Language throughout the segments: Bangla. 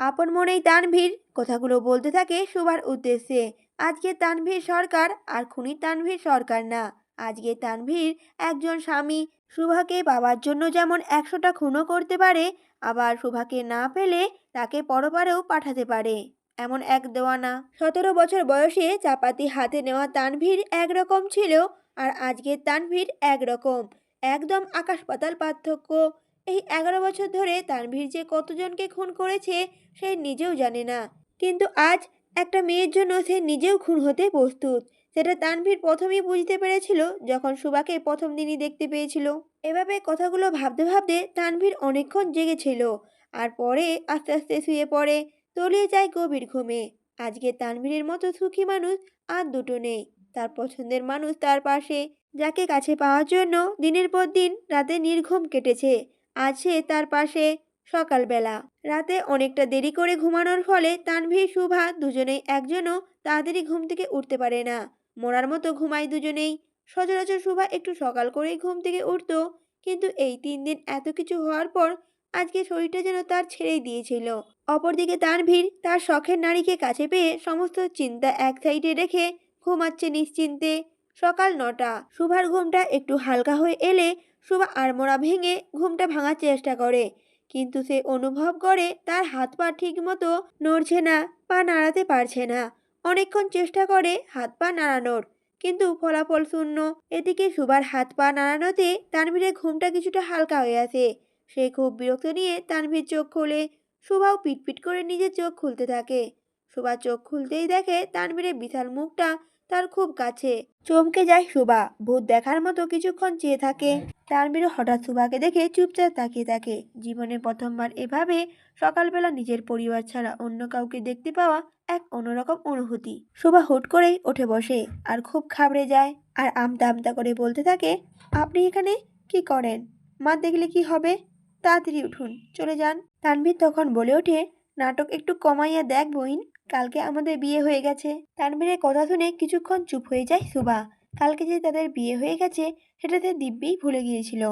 আপন মনেই তানভীর কথাগুলো বলতে থাকে শুভার উদ্দেশ্যে। আজকে তানভীর সরকার আর খুনি তানভীর সরকার না। আজকে তানভীর একজন স্বামী। শুভাকে পাওয়ার জন্য যেমন 100টা খুনও করতে পারে, আবার শুভাকে না পেলে তাকে পরপারেও পাঠাতে পারে, এমন এক দেওয়ানা। 17 বছর বয়সে চাপাতি হাতে নেওয়া তানভীর একরকম ছিল, আর আজকের তানভীর একরকম। একদম আকাশ পাতাল পার্থক্য। এই 11 বছর ধরে তানভীর যে কতজনকে খুন করেছে সে নিজেও জানে না, কিন্তু আজ একটা মেয়ের জন্য সে নিজেও খুন হতে প্রস্তুত। সেটা তানভীর প্রথমেই বুঝতে পেরেছিল যখন সুবাকে প্রথম দিনই দেখতে পেয়েছিল। এভাবে কথাগুলো ভাবতে ভাবতে তানভীর অনেকক্ষণ জেগেছিল, আর পরে আস্তে আস্তে শুয়ে পড়ে, তলিয়ে যায় গভীর ঘুমে। আজকে তানভীরের মতো সুখী মানুষ আর দুটো নেই। তার পছন্দের মানুষ তার পাশে, যাকে কাছে পাওয়ার জন্য দিনের পর দিন রাতে নির্ঘুম কেটেছে, আজ সে তার পাশে। সকালবেলা রাতে অনেকটা দেরি করে ঘুমানোর ফলে তানভীর শুভা দুজনেই একজনও তাড়াতাড়ি ঘুম থেকে উঠতে পারে না। মরার মতো ঘুমায় দুজনেই। সচরাচর শুভা একটু সকাল করেই ঘুম থেকে উঠতো, কিন্তু এই 3 দিন এত কিছু হওয়ার পর আজকে শরীরটা যেন তার ছেড়েই দিয়েছিল। অপরদিকে তানভীর তার শখের নারীকে কাছে পেয়ে সমস্ত চিন্তা এক সাইডে রেখে ঘুমাচ্ছে নিশ্চিন্তে। সকাল 9টা। শুভার ঘুমটা একটু হালকা হয়ে এলে শুভা আড়মোড়া ভেঙে ঘুমটা ভাঙার চেষ্টা করে, কিন্তু সে অনুভব করে তার হাত পা ঠিক মতো নড়ছে না, পা নাড়াতে পারছে না। অনেকক্ষণ চেষ্টা করে হাত পা নাড়ানোর, কিন্তু ফলাফল শূন্য। এদিকে সুবার হাত পা নাড়ানোতে তানভীরের ঘুমটা কিছুটা হালকা হয়ে আসে। সে খুব বিরক্ত নিয়ে তানভীর চোখ খোলে। সুবাও পিটপিট করে নিজের চোখ খুলতে থাকে। সুবা চোখ খুলতেই দেখে তানভীরের বিশাল মুখটা তার খুব কাছে। চমকে যায় সুবা, ভূত দেখার মতো কিছুক্ষণ চেয়ে থাকে। তানভীর হঠাৎ সুবাকে দেখে চুপচাপ তাকিয়ে থাকে। জীবনে প্রথমবার এভাবে সকালবেলা নিজের পরিবার ছাড়া অন্য কাউকে দেখতে পাওয়া এক অন্যরকম অনুভূতি। সুবা হুট করেই উঠে বসে আর খুব ঘাবড়ে যায়, আর আমতা আমতা করে বলতে থাকে, আপনি এখানে কি করেন? মা দেখলে কি হবে? তাড়াতাড়ি উঠুন, চলে যান। তানভীর তখন বলে ওঠে, নাটক একটু কমাইয়া দেখ বইন, কালকে আমাদের বিয়ে হয়ে গেছে। তানভীরের কথা শুনে কিছুক্ষণ চুপ হয়ে যায় সুবা। কালকে যে তাদের বিয়ে হয়ে গেছে সেটা সে দিব্যিই ভুলে গিয়েছিল।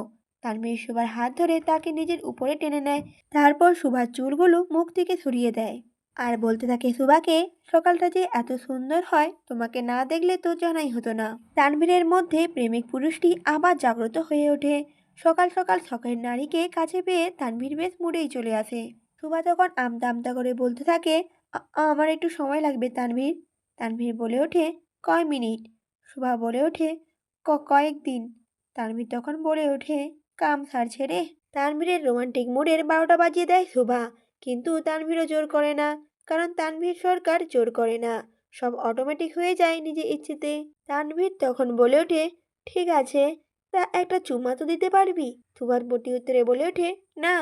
তানভীর সুবার হাত ধরে তাকে নিজের উপরে টেনে নেয়, তারপর সুবার চুলগুলো মুখ থেকে সরিয়ে দেয় আর বলতে থাকে সুবাকে, সকালটা যে এত সুন্দর হয় তোমাকে না দেখলে তো জানাই হতো না। তানভীরের মধ্যে প্রেমিক পুরুষটি আবার জাগ্রত হয়ে ওঠে। সকাল সকাল শখের নারীকে কাছে পেয়ে তানভীর বেশ মুডেই চলে আসে। সুবা তখন আমতা আমতা করে বলতে থাকে, আমার একটু সময় লাগবে তানভীর। তানভীর বলে ওঠে, কয় মিনিট? সুবা বলে ওঠে, কয়েকদিন। তানভীর তখন বলে ওঠে, কাম সারছে রে। তানভীরের রোমান্টিক মুডের 12টা বাজিয়ে দেয় সুবা, কিন্তু তানভীরও জোর করে না, কারণ তানভীর সরকার জোর করে না, সব অটোমেটিক হয়ে যায় নিজে ইচ্ছেতে। তানভীর তখন বলে ওঠে, ঠিক আছে, তা একটা চুমা তো দিতে পারবি? সুবার প্রতি উত্তরে বলে ওঠে, না।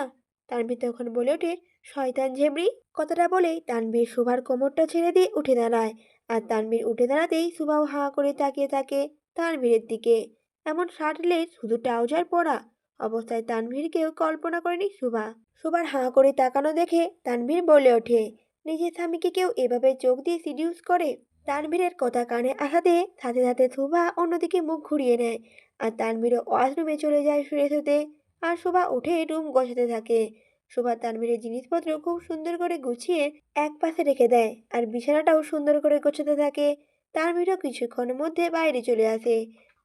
তানভীর তখন বলে ওঠে, শয়তান ঝেবড়ি। কথাটা বলেই তানভীর সুভার কোমরটা ছেড়ে দিয়ে উঠে দাঁড়ায়, আর তানভীর উঠে দাঁড়াতেই সুবাও হাঁ করে তাকিয়ে থাকে তানভীরের দিকে। এমন শার্টলেস, শুধু ট্রাউজার পরা অবস্থায় তানভীরকেও কল্পনা করেনি সুবা। সুবার হাঁ করে তাকানো দেখে তানভীর বলে ওঠে, নিজের স্বামীকে কেউ এভাবে চোখ দিয়ে সিডিউস করে? তানভীরের কথা কানে আসাতে সাথে সাথে সুবা অন্যদিকে মুখ ঘুরিয়ে নেয়, আর তানভীরও ওয়াশরুমে চলে যায় ফ্রেশ হতে। আর সুবা উঠে রুম গোছাতে থাকে। সুবা তানভীরের জিনিসপত্র খুব সুন্দর করে গুছিয়ে এক পাশে রেখে দেয়, আর বিছানাটাও সুন্দর করে গোছাতে থাকে। তানভীরও কিছুক্ষণের মধ্যে বাইরে চলে আসে।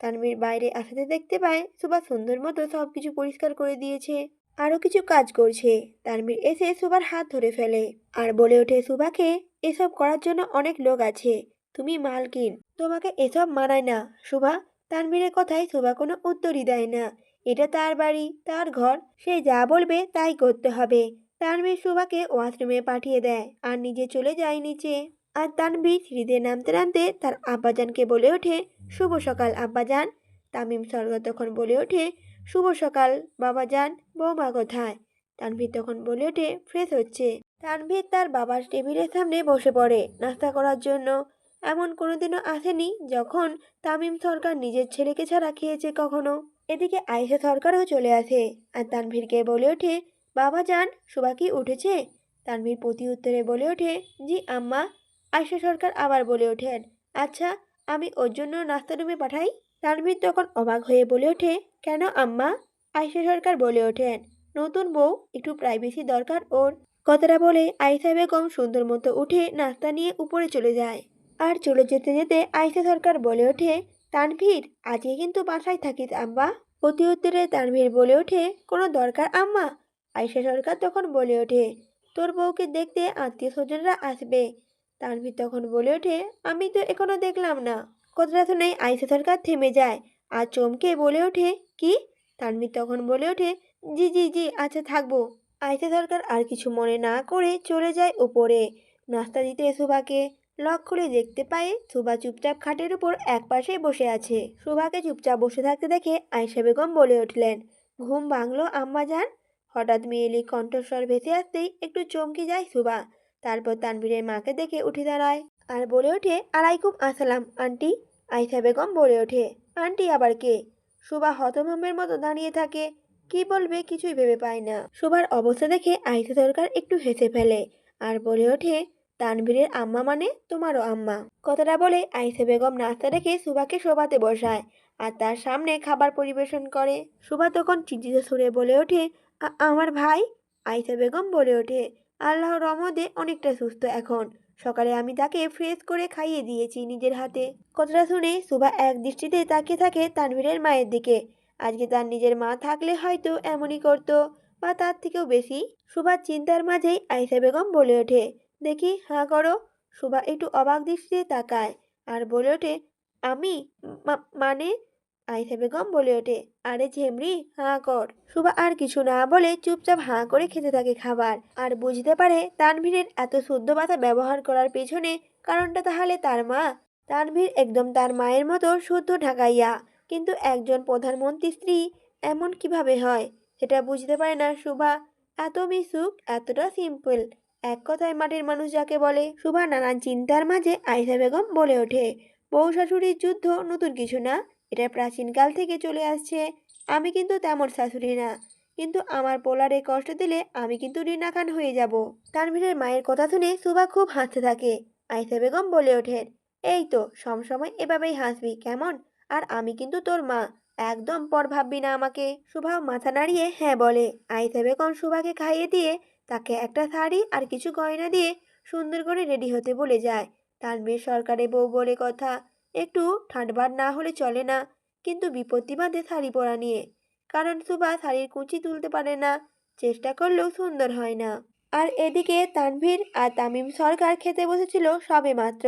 তানভীর বাইরে আসাতে দেখতে পায় সুবা সুন্দর মতো সবকিছু পরিষ্কার করে দিয়েছে, আরো কিছু কাজ করছে। তানভীর এসে সুবার হাত ধরে ফেলে আর বলে ওঠে সুবাকে, এসব করার জন্য অনেক লোক আছে, তুমি মালকিন, তোমাকে এসব মানায় না। সুবা। তানভীরের কথায় সুবা কোনো উত্তরই দেয় না। এটা তার বাড়ি, তার ঘর, সে যা বলবে তাই করতে হবে। তানভীর সুবাকে ওয়াশরুমে পাঠিয়ে দেয় আর নিজে চলে যায় নিচে। আর তানভীর সিঁড়িতে নামতে নামতে তার আব্বাজানকে বলে ওঠে, শুভ সকাল আব্বাজান। তামিম সরকার তখন বলে ওঠে, শুভ সকাল বাবাজান, বৌমা কোথায়? তানভীর তখন বলে ওঠে, ফ্রেশ হচ্ছে। তানভীর তার বাবার টেবিলের সামনে বসে পড়ে নাস্তা করার জন্য। এমন কোনোদিনও আসেনি যখন তামিম সরকার নিজের ছেলেকে ছাড়া খেয়েছে কখনো। এদিকে আয়েশা সরকারও চলে আসে আর তানভীরকে বলে ওঠে, বাবাজান, সুবা কি উঠেছে? তানভীর প্রতি উত্তরে বলে ওঠে, জি আম্মা। আয়েশা সরকার আবার বলে ওঠেন, আচ্ছা, আমি ওর জন্য নাস্তা রুমে পাঠাই? তানভীর তখন অবাক হয়ে বলে ওঠে, কেন আম্মা? আয়েশা সরকার বলে ওঠেন, নতুন বউ, একটু প্রাইভেসি দরকার ওর। কথাটা বলে আয়েশা বেগম সুন্দর মতো উঠে নাস্তা নিয়ে উপরে চলে যায়। আর চলে যেতে যেতে আয়েশা সরকার বলে ওঠে, তানভীর, আজকে কিন্তু বাসায় থাকিস আব্বা। প্রতি উত্তরে তানভীর বলে ওঠে, কোনো দরকার আম্মা? আয়েশা সরকার তখন বলে ওঠে, তোর বউকে দেখতে আত্মীয় স্বজনরা আসবে। তানভীর তখন বলে ওঠে, আমি তো এখনো দেখলাম না। কথাটা শুনে আয়েশা সরকার থেমে যায় আর চমকে বলে ওঠে, কি? তানভীর তখন বলে ওঠে, জি জি জি, আচ্ছা থাকবো। আয়েশা সরকার আর কিছু মনে না করে চলে যায় উপরে নাস্তা দিতে সুভাকে। লক খুলে দেখতে পায় সুভা চুপচাপ খাটের উপর একপাশে বসে আছে। সুভাকে চুপচাপ বসে থাকতে দেখে আয়েশা বেগম বলে উঠলেন, ঘুম ভাঙলো আম্মা জান? হঠাৎ মেয়েলি কণ্ঠস্বর ভেসে আসতেই একটু চমকে যায় সুভা। তারপর তানভীরের মাকে দেখে উঠে দাঁড়ায় আর বলে ওঠে, আলাইকুম আসসালাম আন্টি। আয়েশা বেগম বলে ওঠে, আন্টি আবার কে? সুভা হতভম্বের মতো দাঁড়িয়ে থাকে, কি বলবে কিছুই ভেবে পায় না। শোভার অবস্থা দেখে আয়েশা সরকার একটু হেসে ফেলে আর বলে ওঠে, তানভীরের আম্মা মানে তোমারও আম্মা। কথাটা বলে আয়েশা বেগম নাস্তা রেখে সুভাকে শোভাতে বসায় আর তার সামনে খাবার পরিবেশন করে। সুভা তখন চিন্তিত সুরে বলে ওঠে, আমার ভাই?" আয়েশা বেগম বলে ওঠে, আল্লাহর রহমতে অনেকটা সুস্থ এখন। সকালে আমি তাকে ফ্রেশ করে খাইয়ে দিয়েছি নিজের হাতে। কথাটা শুনে সুভা এক দৃষ্টিতে তাকিয়ে থাকে তানভীরের মায়ের দিকে। আজকে তার নিজের মা থাকলে হয়তো এমনই করতো, বা তার থেকেও বেশি। সুভার চিন্তার মাঝেই আয়েশা বেগম বলে ওঠে, দেখি হাঁ করো। সুভা একটু অবাক দৃষ্টিতে তাকায় আর বলে ওঠে, আমি? মানে? আয়েশা বেগম বলে ওঠে, আরে ঝেমরি, হাঁ কর। সুভা আর কিছু না বলে চুপচাপ হাঁ করে খেতে থাকে খাবার আর বুঝতে পারে তানভীরের এত শুদ্ধ ভাষা ব্যবহার করার পেছনে কারণটা তাহলে তার মা। তানভীর একদম তার মায়ের মতো শুদ্ধ ঢাকাইয়া, কিন্তু একজন প্রধানমন্ত্রীর স্ত্রী এমন কিভাবে হয় সেটা বুঝতে পারে না সুভা। এত মিশুক, এতটা সিম্পল, এক কথায় মাটির মানুষ যাকে বলে। সুভা নানান চিন্তার মাঝে আয়েশা বেগম বলে ওঠে, বউ শাশুড়ির যুদ্ধ নতুন কিছু না, এটা প্রাচীনকাল থেকে চলে আসছে। আমি কিন্তু তেমন শাশুড়ি না, কিন্তু আমার পোলারে কষ্ট দিলে আমি কিন্তু রিনা খান হয়ে যাব। তানভীরের মায়ের কথা শুনে সুভা খুব হাসতে থাকে। আয়েশা বেগম বলে ওঠেন, এই তো সবসময় এভাবেই হাসবি কেমন? আর আমি কিন্তু তোর মা, একদম পর ভাববি না আমাকে। সুভা মাথা নাড়িয়ে হ্যাঁ বলে। আয়েশা বেগম সুভাকে খাইয়ে দিয়ে তাকে একটা শাড়ি আর কিছু গয়না দিয়ে সুন্দর করে রেডি হতে বলে যায়। তানভীর সরকারের বউ বলে কথা, একটু ঠাটবাট না হলে চলে না, কিন্তু বিপত্তি বাঁধে শাড়ি পরা নিয়ে। কারণ সুভা শাড়ির কুঁচি তুলতে পারে না, চেষ্টা করলেও সুন্দর হয় না। আর এদিকে তানভীর আর তামিম সরকার খেতে বসেছিল সবে মাত্র।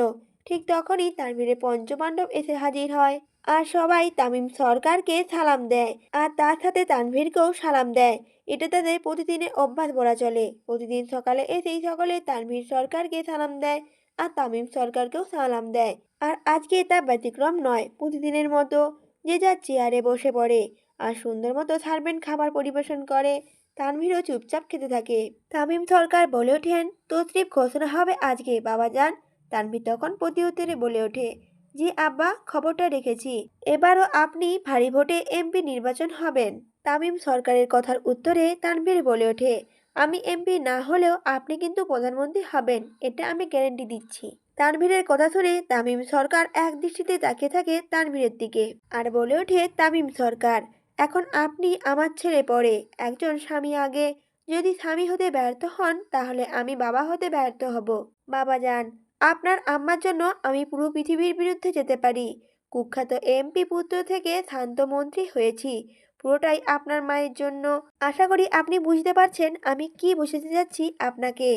ঠিক তখনই তানভীরের পঞ্চপাণ্ডব এসে হাজির হয় আর সবাই তামিম সরকারকে সালাম দেয় আর তার সাথে তানভীরকেও সালাম দেয়। এটা তাদের প্রতিদিনের অভ্যাস বলা চলে। প্রতিদিন সকালে এসেই সকলে তানভীর সরকারকে সালাম দেয় আর তামিম সরকারকেও সালাম দেয়। আর আজকে তা ব্যতিক্রম নয়, প্রতিদিনের মতো যে যার চেয়ারে বসে পড়ে আর সুন্দর মতো সার্ভেন্ট খাবার পরিবেশন করে। তানভীরও চুপচাপ খেতে থাকে। তামিম সরকার বলে ওঠেন, তসরিফ ঘোষণা হবে আজকে বাবাজান। তানভীর তখন প্রতি উত্তরে বলে ওঠে, জি আব্বা, খবরটা রেখেছি। এবারও আপনি ভারী ভোটে এমপি নির্বাচন হবেন। তামিম সরকারের কথার উত্তরে তানভীর বলে ওঠে, আমি এমপি না হলেও আপনি কিন্তু প্রধানমন্ত্রী হবেন, এটা আমি গ্যারেন্টি দিচ্ছি। তানভীরের কথা শুনে তামিম সরকার এক দৃষ্টিতে তাকিয়ে থাকে তানভীরের দিকে আর বলে ওঠে, তামিম সরকার, এখন আপনি আমার ছেলে পরে, একজন স্বামী আগে। যদি স্বামী হতে ব্যর্থ হন তাহলে আমি বাবা হতে ব্যর্থ হব। বাবা যান, আপনার আম্মার জন্য আমি পুরো পৃথিবীর বিরুদ্ধে যেতে পারি। কুখ্যাত এমপি পুত্র থেকে শান্ত মন্ত্রী হয়েছি, পুরোটাই আপনার মায়ের জন্য। আশা করি আপনি বুঝতে পারছেন আমি কি বোঝাতে যাচ্ছি আপনাকে।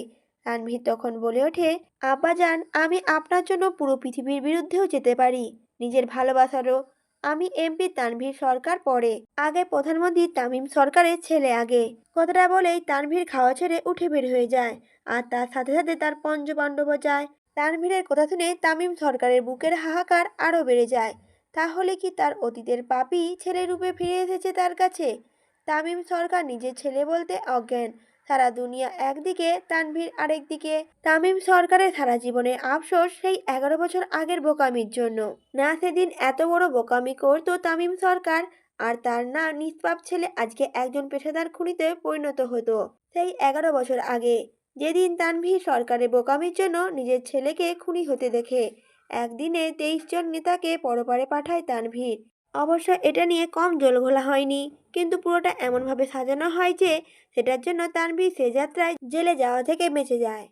তানভীর তখন বলে ওঠে, আব্বাজান, আমি আপনার জন্য পুরো পৃথিবীর বিরুদ্ধেও যেতে পারি, নিজের ভালোবাসারও। আমি এমপি তানভীর সরকার পরে, আগে প্রধানমন্ত্রী তামিম সরকারের ছেলে আগে। কথাটা বলেই তানভীর খাওয়া ছেড়ে উঠে বের হয়ে যায় আর তার সাথে সাথে তার পঞ্চপাণ্ডবও যায়। তানভীরের কথা শুনে তামিম সরকারের বুকের হাহাকার আরও বেড়ে যায়। তাহলে কি তার অতীতের পাপী ছেলে রূপে ফিরে এসেছে তার কাছে? তামিম সরকার নিজের ছেলে বলতে অজ্ঞান। সারা দুনিয়া একদিকে, তানভীর আরেকদিকে। তামিম সরকারের সারা জীবনের আফসোস সেই 11 বছর আগের বোকামির জন্য। না সেদিন এত বড় বোকামি করতো তামিম সরকার, আর তার না নিষ্পাপ ছেলে আজকে একজন পেশাদার খুনিতে পরিণত হতো। সেই 11 বছর আগে, যেদিন তানভীর সরকারের বোকামির জন্য নিজের ছেলেকে খুনি হতে দেখে। একদিনে 23 জন নেতাকে পরপারে পাঠায় তানভীর। অবশ্য এটা নিয়ে কম জলঘোলা হয়নি, কিন্তু পুরোটা এমনভাবে সাজানো হয় যে সেটার জন্য তানভীর সে যাত্রায় জেলে যাওয়া থেকে বেঁচে যায়।